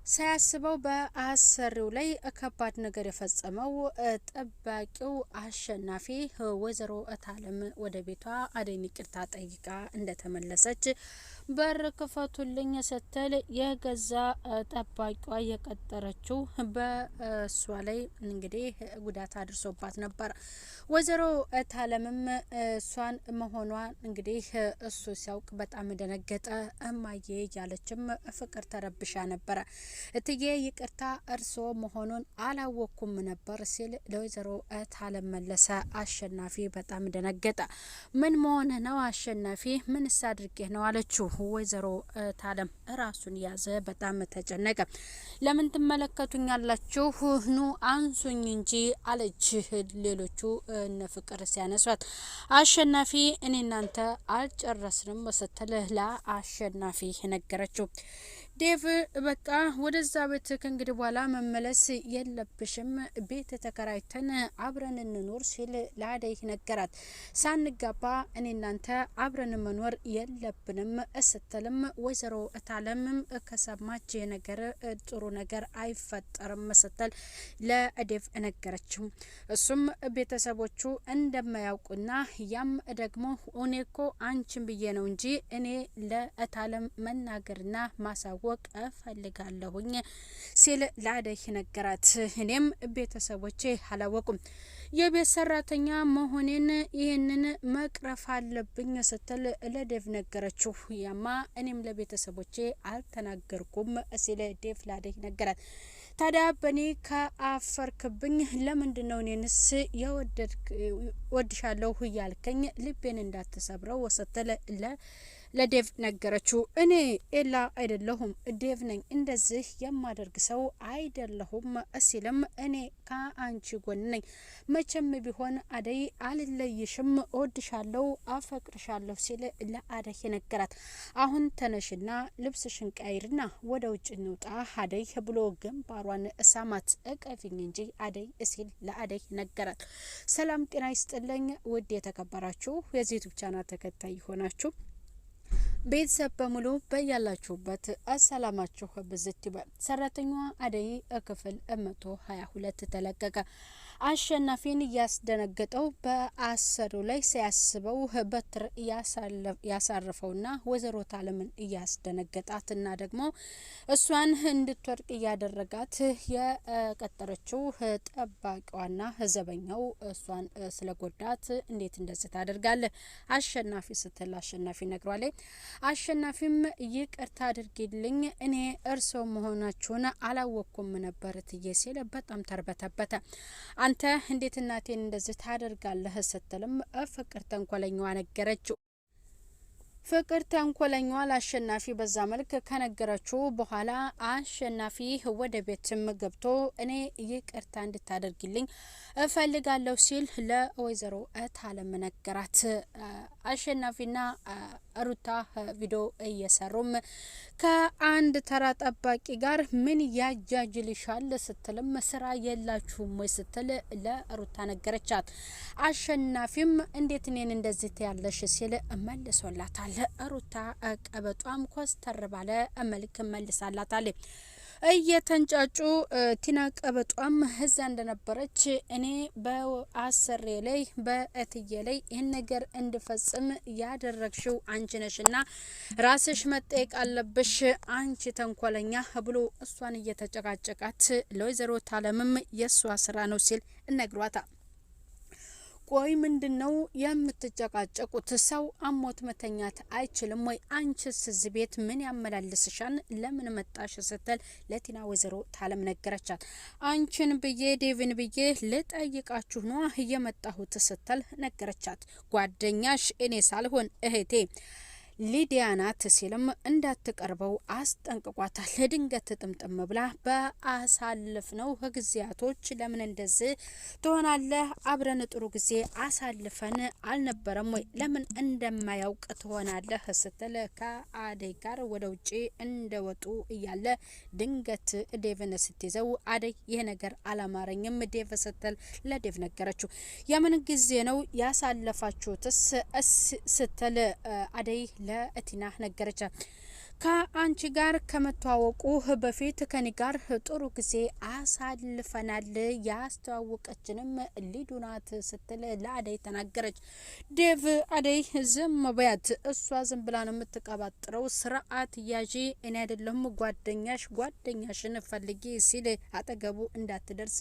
ሳያስበው በአሰሪው ላይ ከባድ ነገር የፈጸመው ጠባቂው አሸናፊ ወይዘሮ እታለም ወደ ቤቷ አደይን ይቅርታ ጠይቃ እንደተመለሰች በር ክፈቱልኝ ስትል የገዛ ጠባቂዋ የቀጠረችው በእሷ ላይ እንግዲህ ጉዳት አድርሶባት ነበር። ወይዘሮ እታለምም እሷን መሆኗን እንግዲህ እሱ ሲያውቅ በጣም ደነገጠ። እማዬ ያለችም ፍቅር ተረብሻ ነበረ። እትዬ ይቅርታ እርሶ መሆኑን አላወኩም ነበር ሲል ለወይዘሮ እታለም መለሰ። አሸናፊ በጣም ደነገጠ። ምን መሆን ነው አሸናፊ? ምንስ አድርጌ ነው አለችው። ወይዘሮ እታለም ራሱን ያዘ። በጣም ተጨነቀ። ለምን ትመለከቱኛላችሁ? ኑ አንሱኝ እንጂ አለች። ሌሎቹ እነ ፍቅር ሲያነሷት አሸናፊ እኔ እናንተ አልጨረስንም ስትል ለአሸናፊ ነገረችው። ዴቭ በቃ ወደዛ ቤት ከእንግዲህ በኋላ መመለስ የለብሽም፣ ቤት ተከራይተን አብረን እንኖር ሲል ለአደይ ነገራት። ሳንጋባ እኔ እናንተ አብረን መኖር የለብንም ስትልም ወይዘሮ እታለምም ከሰማች ነገር ጥሩ ነገር አይፈጠርም ስትል ለዴቭ ነገረችው። እሱም ቤተሰቦቹ እንደማያውቁና ያም ደግሞ እኔ እኮ አንቺን ብዬ ነው እንጂ እኔ ለእታለም መናገርና ማሳወቅ እፈልጋለሁኝ ሲል ለአደይ ነገራት። እኔም ቤተሰቦቼ አላወቁም፣ የቤት ሰራተኛ መሆኔን ይህንን መቅረፍ አለብኝ ስትል ለዴቭ ነገረችው። ያማ እኔም ለቤተሰቦቼ አልተናገርኩም ሲል ዴቭ ለአደይ ነገራት። ታዲያ በኔ ከአፈርክብኝ ለምንድነው እኔንስ ወድሻለሁ እያልከኝ ልቤን እንዳትሰብረው ስትል ለዴቭ ነገረችው። እኔ ኤላ አይደለሁም ዴቭ ነኝ፣ እንደዚህ የማደርግ ሰው አይደለሁም ሲልም እኔ ከአንቺ ጎን ነኝ፣ መቼም ቢሆን አደይ አልለይሽም፣ እወድሻለሁ፣ አፈቅርሻለሁ ሲል ለአደይ ነገራት። አሁን ተነሽና ልብስሽን ቀይርና ወደ ውጭ እንውጣ አደይ ብሎ ግንባሯን ሳማት። እቀፊኝ እንጂ አደይ ሲል ለአደይ ነገራት። ሰላም ጤና ይስጥልኝ ውድ የተከበራችሁ የዚህ ዩቲዩብ ቻናል ተከታይ ሆናችሁ ቤተሰብ በሙሉ በያላችሁበት አሰላማችሁ ብዝት ይበል። ሰራተኛዋ አደይ ክፍል 122 ተለቀቀ። አሸናፊን ያስደነገጠው በአሰሪው ላይ ሲያስበው በትር ያሳርፈውና ወይዘሮ እታለምን እያስደነገጣትና ደግሞ እሷን እንድትወርቅ እያደረጋት የቀጠረችው ጠባቂዋና ዘበኛው እሷን ስለጎዳት እንዴት እንደዚህ ታደርጋለህ አሸናፊ ስትል አሸናፊ ነግሯለች። አሸናፊም ይቅርታ አድርጊልኝ እኔ እርሶ መሆናችሁን አላወኩም ነበር ትዬ ሲል በጣም ተርበተበተ። አንተ እንዴት እናቴን እንደዚህ ታደርጋለህ ስትልም ፍቅር ተንኮለኛዋ ነገረችው። ፍቅር ተንኮለኛዋ ለአሸናፊ በዛ መልክ ከነገረችው በኋላ አሸናፊ ወደ ቤትም ገብቶ እኔ ይቅርታ እንድታደርግልኝ እፈልጋለሁ ሲል ለወይዘሮ እታለም ነገራት። አሸናፊና ሩታ ቪዲዮ እየሰሩም ከአንድ ተራ ጠባቂ ጋር ምን ያጃጅልሻል ስትልም ስራ የላችሁም ወይ ስትል ለሩታ ነገረቻት። አሸናፊም እንዴት እኔን እንደዚህ ያለሽ ሲል መልሶላታል። ሩታ ቀበጧም ኮስተር ባለ መልክ መልሳላታል። እየተንጫጩ ቲና ቀበጧም እዛ እንደነበረች እኔ በአሰሬ ላይ በእትዬ ላይ ይህን ነገር እንድፈጽም ያደረግሽው አንቺ ነሽና ራስሽ መጠየቅ አለብሽ አንቺ ተንኮለኛ ብሎ እሷን እየተጨቃጨቃት ለወይዘሮ እታለምም የእሷ ስራ ነው ሲል እነግሯታል። ቆይ ምንድነው የምትጨቃጨቁት? ሰው አሞት መተኛት አይችልም ወይ? አንቺስ እዚህ ቤት ምን ያመላልስሻን? ለምን መጣሽ ስትል ለቲና ወይዘሮ እታለም ነገረቻት። አንቺን ብዬ ዴቭን ብዬ ልጠይቃችሁ ነው እየመጣሁት ስትል ነገረቻት። ጓደኛሽ እኔ ሳልሆን እህቴ ሊዲያ ናት ሲልም እንዳትቀርበው አስጠንቅቋታል። ድንገት ጥምጥም ብላ በአሳልፍ ነው ጊዜያቶች ለምን እንደዚህ ትሆናለህ? አብረን ጥሩ ጊዜ አሳልፈን አልነበረም ወይ? ለምን እንደማያውቅ ትሆናለህ? ስትል ከአደይ ጋር ወደ ውጪ እንደወጡ እያለ ድንገት ዴቭን ስትይዘው አደይ ይሄ ነገር አላማረኝም ዴቭ ስትል ለዴቭ ነገረችው። የምን ጊዜ ነው ያሳለፋችሁትስ ስትል አደይ ለእቲና ነገረቻት። ከአንቺ ጋር ከመተዋወቁ በፊት ከኔ ጋር ጥሩ ጊዜ አሳልፈናል ያስተዋወቀችንም ሊዱ ናት ስትል ለአደይ ተናገረች። ዴቭ አደይ ዝም በያት፣ እሷ ዝም ብላ ነው የምትቀባጥረው፣ ስርዓት ያዢ፣ እኔ አይደለሁም ጓደኛሽን ፈልጊ ሲል አጠገቡ እንዳትደርስ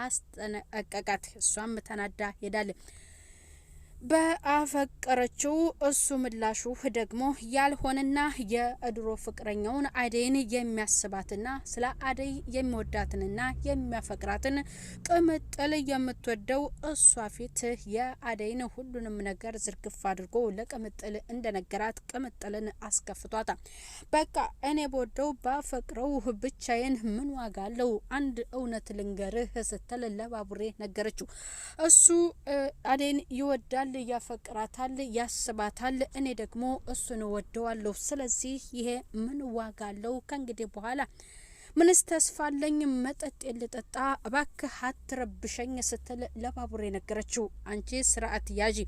አስጠነቀቃት። እሷም ተናዳ ሄዳል። በአፈቀረችው እሱ ምላሹ ደግሞ ያልሆነና የድሮ ፍቅረኛውን አደይን የሚያስባትና ስለ አደይ የሚወዳትንና የሚያፈቅራትን ቅምጥል የምትወደው እሷ ፊት የአደይን ሁሉንም ነገር ዝርግፍ አድርጎ ለቅምጥል እንደነገራት ቅምጥልን አስከፍቷታል። በቃ እኔ በወደው ባፈቅረው ብቻዬን ምን ዋጋ አለው? አንድ እውነት ልንገርህ ስትል ለባቡሬ ነገረችው። እሱ አደይን ይወዳል፣ ያፈቅራታል፣ ያስባታል። እኔ ደግሞ እሱን ወደዋለሁ። ስለዚህ ይሄ ምን ዋጋ አለው? ከእንግዲህ በኋላ ምንስ ተስፋ አለኝ? መጠጥ ልጠጣ፣ እባክህ አትረብሸኝ ስትል ለባቡሬ ነገረችው። አንቺ ስርዓት ያዢ፣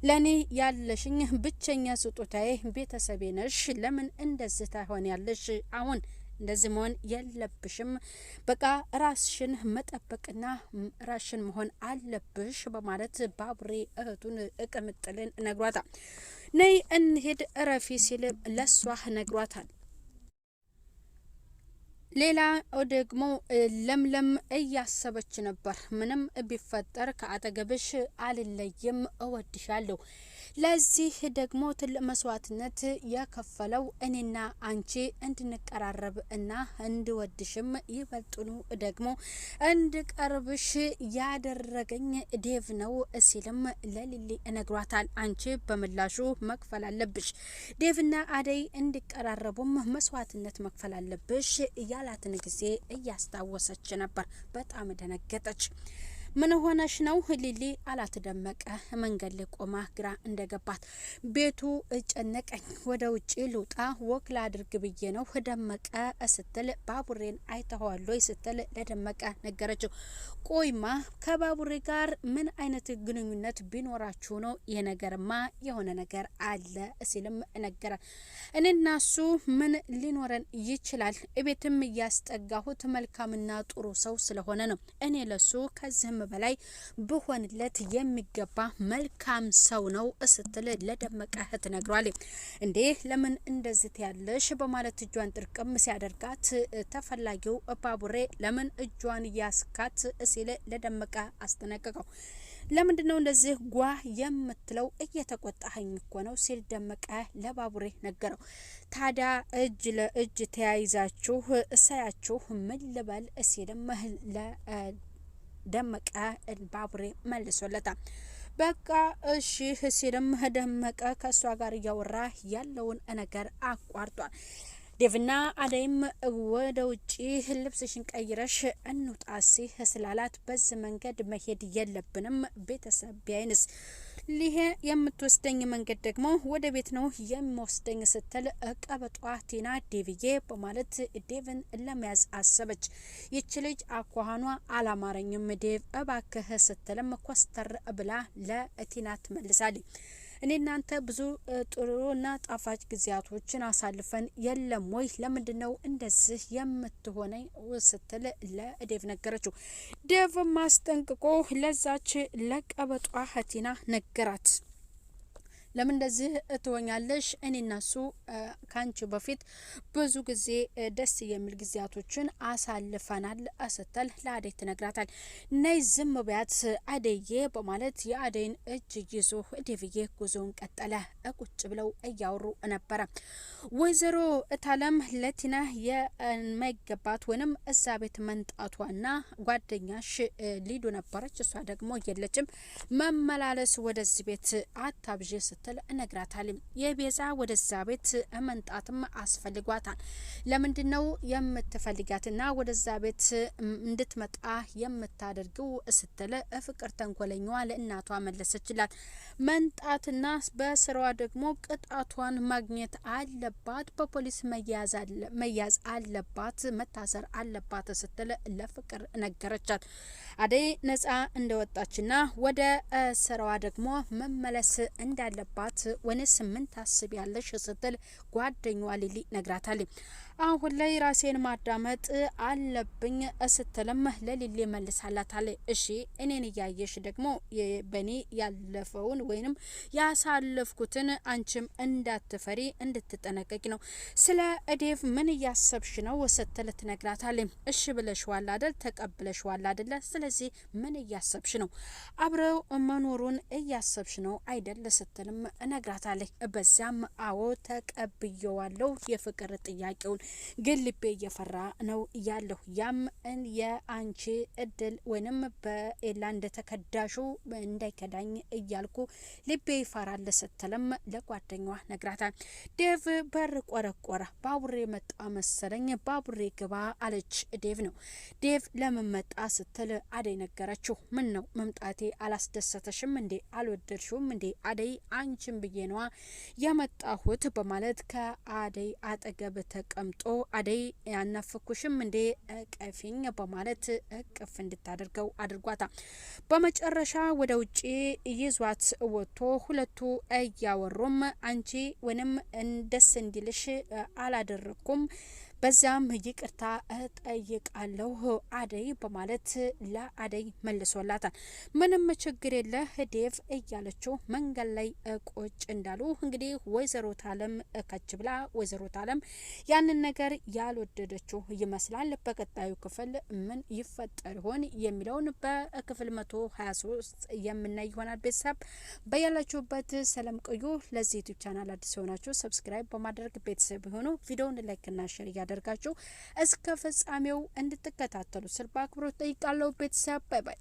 ለኔ ያለሽኝ ብቸኛ ስጦታዬ ቤተሰቤ ነሽ። ለምን እንደዚህ ታሆኛለሽ? አሁን እንደዚህ መሆን የለብሽም። በቃ ራስሽን መጠበቅና ራስሽን መሆን አለብሽ በማለት ባቡሬ እህቱን ቅምጥልን ነግሯታል። ነይ እንሄድ እረፊ ሲል ለሷ ነግሯታል። ሌላ ደግሞ ለምለም እያሰበች ነበር። ምንም ቢፈጠር ከአጠገብሽ አልለይም፣ እወድሻለሁ። ለዚህ ደግሞ ትልቅ መስዋዕትነት የከፈለው እኔና አንቺ እንድንቀራረብ እና እንድወድሽም ይበልጡኑ ደግሞ እንድቀርብሽ ያደረገኝ ዴቭ ነው ሲልም ለሊሊ ነግሯታል። አንቺ በምላሹ መክፈል አለብሽ፣ ዴቭና አደይ እንዲቀራረቡም መስዋዕትነት መክፈል አለብሽ ያላትን ጊዜ እያስታወሰች ነበር። በጣም ደነገጠች። ምን ሆነሽ ነው ሊሊ አላት ደመቀ። መንገድ ላይ ቆማ ግራ እንደገባት። ቤቱ ጨነቀኝ፣ ወደ ውጪ ልውጣ ወክ ላድርግ ብዬ ነው ደመቀ ስትል ባቡሬን አይተኸዋል ወይ ስትል ለደመቀ ነገረችው። ቆይማ ከባቡሬ ጋር ምን አይነት ግንኙነት ቢኖራችሁ ነው? የነገርማ የሆነ ነገር አለ ሲልም ነገረ። እኔና እሱ ምን ሊኖረን ይችላል? እቤትም እያስጠጋሁት መልካምና ጥሩ ሰው ስለሆነ ነው። እኔ ለሱ ከዚህም በላይ ብሆንለት የሚገባ መልካም ሰው ነው ስትል ለደመቀ ትነግሯለች። እንዴ ለምን እንደዚህ ያለሽ በማለት እጇን ጥርቅም ሲያደርጋት ተፈላጊው ባቡሬ ለምን እጇን ያስካት ሲል ለደመቀ አስጠነቀቀው። ለምንድነው እንደዚህ ጓ የምትለው? እየተቆጣኸኝ እኮ ነው ሲል ደመቀ ለባቡሬ ነገረው። ታዲያ እጅ ለእጅ ተያይዛችሁ እሳያችሁ ምን ልበል ሲልም ደመቀ ባቡሬ መልሶለታል። በቃ እሺ ሲልም ደመቀ ከሷ ጋር እያወራ ያለውን ነገር አቋርጧል። ዴቭና አደይም ወደ ውጪ ልብስሽን ቀይረሽ እንውጣሲ ስላላት በዚህ መንገድ መሄድ የለብንም ቤተሰብ ቢያይንስ ሊሄ የምትወስደኝ መንገድ ደግሞ ወደ ቤት ነው የሚወስደኝ ስትል ቀበጧ ቲና ዴቭዬ በማለት ዴቭን ለመያዝ አሰበች። ይች ልጅ አኳኋኗ አላማረኝም ዴቭ እባክህ ስትልም ኮስተር ብላ ለቲና ትመልሳለች። እኔ እናንተ ብዙ ጥሩና ጣፋጭ ጊዜያቶችን አሳልፈን የለም ወይ? ለምንድነው እንደዚህ የምትሆነኝ ስትል ለዴቭ ነገረችው። ዴቭ ማስጠንቅቆ ለዛች ለቀበጧ ቲና ነገራት። ለምን እንደዚህ ትሆኛለሽ? እኔና እሱ ካንቺ በፊት ብዙ ጊዜ ደስ የሚል ጊዜያቶችን አሳልፈናል ስትል ለአደይ ትነግራታል። ነይ ዝም በያት አደዬ በማለት የአደይን እጅ ይዞ ዴቭዬ ጉዞውን ቀጠለ። ቁጭ ብለው እያወሩ ነበረ። ወይዘሮ እታለም ለቲና የማይገባት ወይንም እዛ ቤት መንጣቷና ጓደኛሽ ሊዱ ነበረች፣ እሷ ደግሞ የለችም፣ መመላለስ ወደዚህ ቤት አታብዥ ስትል እነግራታለሁ። የቤዛ ወደዛ ቤት መንጣትም አስፈልጓታል። ለምንድነው የምትፈልጋትና ወደዛ ቤት እንድትመጣ የምታደርገው ስትል ፍቅር ተንኮለኛዋ ለእናቷ መለሰችላት። መንጣትና በስራዋ ደግሞ ቅጣቷን ማግኘት አለባት፣ በፖሊስ መያዝ አለባት፣ መታሰር አለባት ስትል ለፍቅር ነገረቻት። አደይ ነጻ እንደወጣችና ወደ ስራዋ ደግሞ መመለስ እንዳለባት አለባት ወይስ ምን ታስቢያለሽ ስትል ጓደኛዋ ሊሊ ነግራታለች። አሁን ላይ ራሴን ማዳመጥ አለብኝ ስትልም ለሊሊ መልሳላታለች። እሺ እኔን እያየሽ ደግሞ በኔ ያለፈውን ወይንም ያሳለፍኩትን አንቺም እንዳትፈሪ እንድትጠነቀቂ ነው። ስለ ዴቭ ምን እያሰብሽ ነው ስትል ትነግራታለች። እሺ ብለሽዋል አይደል? ተቀብለሽዋል አይደል? ስለዚህ ምን እያሰብሽ ነው? አብረው መኖሩን እያሰብሽ ነው አይደል? ስትልም ነግራታለች። በዛም አዎ ተቀብየዋለሁ የፍቅር ጥያቄውን ግን ልቤ እየፈራ ነው ያለሁ። ያም የአንቺ እድል ወይንም በኤላ እንደተከዳሹ እንዳይከዳኝ እያልኩ ልቤ ይፈራል ስትልም ለጓደኛዋ ነግራታል። ዴቭ በር ቆረቆረ። ባቡሬ መጣ መሰለኝ ባቡሬ ግባ አለች። ዴቭ ነው። ዴቭ ለምን መጣ ስትል አደይ ነገረችው። ምን ነው መምጣቴ አላስደሰተሽም እንዴ? አልወደድሽውም እንዴ? አደይ አንቺን ብዬ ነዋ የመጣሁት በማለት ከአደይ አጠገብ ተቀምጦ አደይ ያናፈኩሽም እንዴ ቀፊኝ በማለት እቅፍ እንድታደርገው አድርጓታ። በመጨረሻ ወደ ውጪ ይዟት ወጥቶ ሁለቱ እያወሩም አንቺ ወንም ደስ እንዲልሽ አላደረኩም በዛም ይቅርታ እጠይቃለሁ አደይ በማለት ለአደይ መልሶላታል። ምንም ችግር የለ ዴቭ እያለችው መንገድ ላይ ቁጭ እንዳሉ እንግዲህ ወይዘሮ ታለም ከች ብላ ወይዘሮ ታለም ያንን ነገር ያልወደደችው ይመስላል። በቀጣዩ ክፍል ምን ይፈጠር ይሆን የሚለውን በክፍል 123 የምናይ ይሆናል። ቤተሰብ በያላችሁበት ሰላም ቆዩ። ለዚህ ዩቲዩብ ቻናል አዲስ ሆናችሁ ሰብስክራይብ በማድረግ ቤተሰብ ሆኑ። ቪዲዮውን ላይክ እና ሼር ያደርጋችሁ እስከ ፍጻሜው እንድትከታተሉ ስል በአክብሮት ጠይቃለሁ። ቤተሰብ ባይ ባይ።